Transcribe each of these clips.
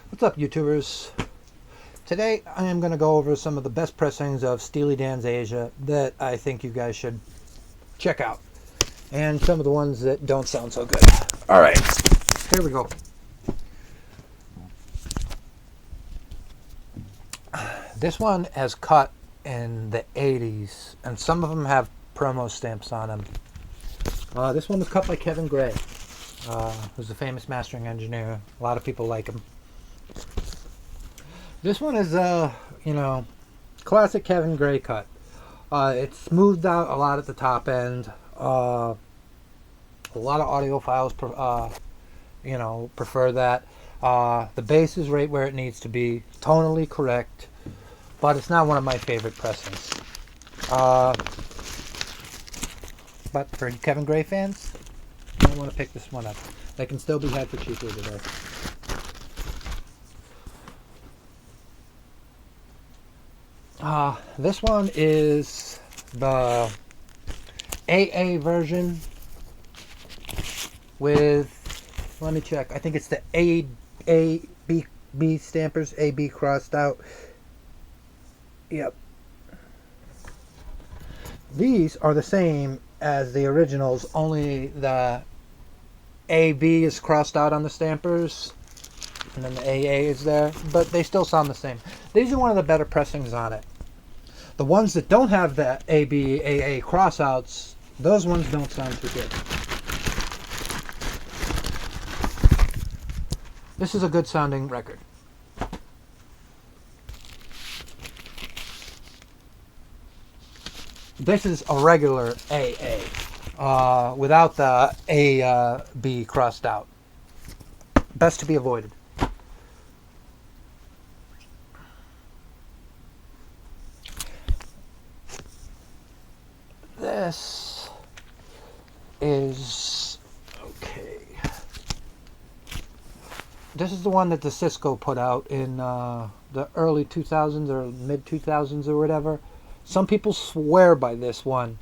What's up, YouTubers? Today I am going to go over some of the best pressings of Steely DANS Asia that I think you guys should check out, and some of the ones that don't sound so good. Alright, here we go. This one has cut in the 80s, and some of them have promo stamps on them. This one was cut by Kevin Gray, who's a famous mastering engineer. A lot of people like him. This one is, classic Kevin Gray cut. It's smoothed out a lot at the top end. A lot of audiophiles, prefer that. The bass is right where it needs to be, tonally correct, but it's not one of my favorite pressings. But for Kevin Gray fans, you might want to pick this one up. They can still be had for cheaper today. This one is the AA version with, let me check, I think it's the B stampers, AB crossed out. Yep. These are the same as the originals, only the AB is crossed out on the stampers, and then the AA is there, but they still sound the same. These are one of the better pressings on it. The ones that don't have the AB, AA crossouts, those ones don't sound too good. This is a good sounding record. This is a regular AA, without the AB crossed out. Best to be avoided. This is okay. This is the one that the Cisco put out in the early 2000s or mid 2000s or whatever. Some people swear by this one.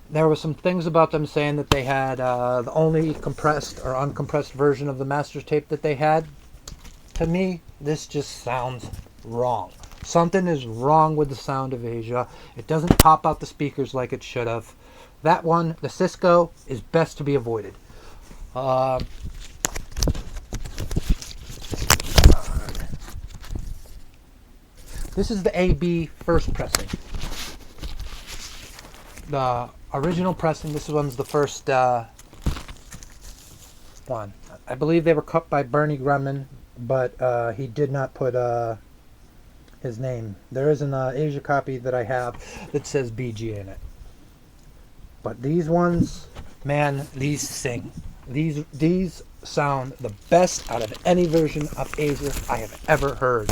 There were some things about them saying that they had the only compressed or uncompressed version of the master tape that they had. To me, this just sounds wrong. Something is wrong with the sound of Asia. It doesn't pop out the speakers like it should have. That one, the Cisco, is best to be avoided. This is the AB first pressing. The original pressing, this one's the first one. I believe they were cut by Bernie Grumman, but he did not put his name. There is an Asia copy that I have that says BG in it. But these ones, man, these sing. These sound the best out of any version of Asia I have ever heard.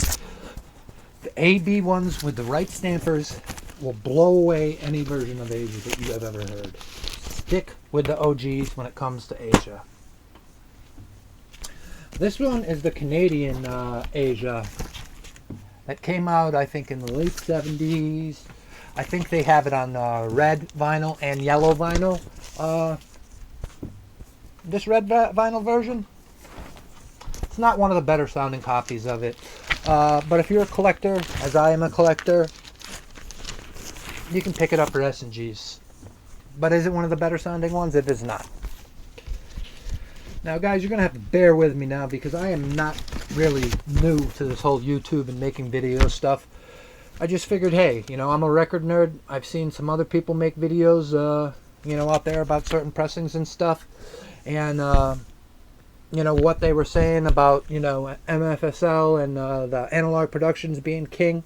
The AB ones with the right stampers will blow away any version of Asia that you have ever heard. Stick with the OGs when it comes to Asia. This one is the Canadian Asia that came out, I think, in the late 70s. I think they have it on red vinyl and yellow vinyl. This red vinyl version, it's not one of the better sounding copies of it. But if you're a collector, as I am a collector, you can pick it up for S&Gs. But is it one of the better sounding ones? It is not. Now, guys, you're going to have to bear with me now because I am not really new to this whole YouTube and making video stuff. I just figured, hey, I'm a record nerd. I've seen some other people make videos, out there about certain pressings and stuff. And, what they were saying about, MFSL and the analog productions being king.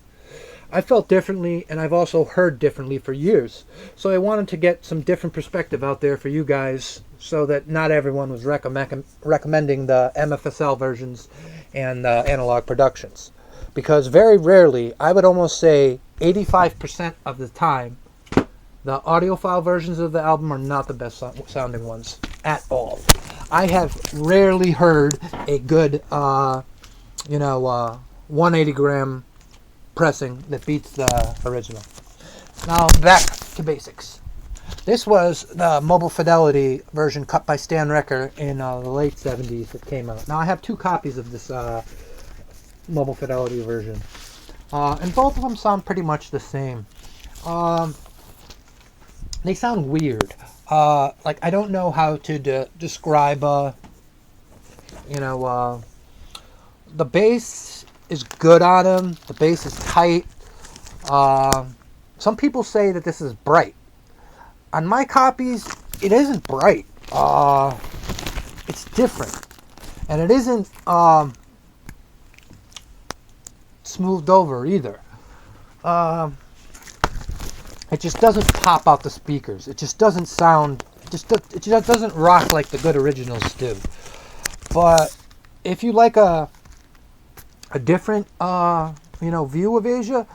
I felt differently, and I've also heard differently for years. So I wanted to get some different perspective out there for you guys so that not everyone was recommending the MFSL versions and analog productions. Because very rarely, I would almost say 85% of the time, the audiophile versions of the album are not the best sounding ones at all. I have rarely heard a good, 180 gram pressing that beats the original. Now back to basics. This was the Mobile Fidelity version cut by Stan Recker in the late 70s that came out. Now I have two copies of this mobile fidelity version. And both of them sound pretty much the same. They sound weird. Like, I don't know how to describe, the bass is good on them. The bass is tight. Some people say that this is bright. On my copies, it isn't bright. It's different. And it isn't smoothed over either. It just doesn't pop out the speakers. It just doesn't sound, it just doesn't rock like the good originals do. But if you like a different view of Asia,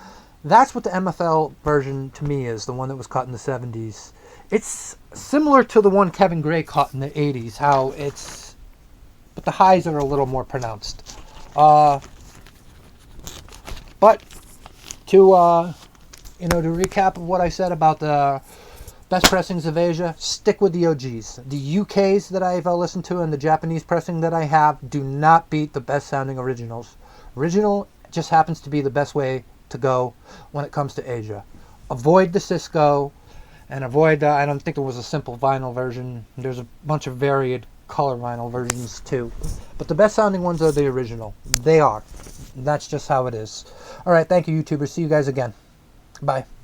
that's what the MFL version to me is, the one that was cut in the 70s. It's similar to the one Kevin Gray cut in the 80s, but the highs are a little more pronounced. But to recap of what I said about the best pressings of Asia, stick with the OGs. The UKs that I've listened to and the Japanese pressing that I have do not beat the best sounding originals. Original just happens to be the best way to go when it comes to Asia. Avoid the Cisco and avoid, I don't think there was a simple vinyl version. There's a bunch of varied color vinyl versions too. But the best sounding ones are the original. They are. That's just how it is. Alright, thank you, YouTubers. See you guys again. Bye.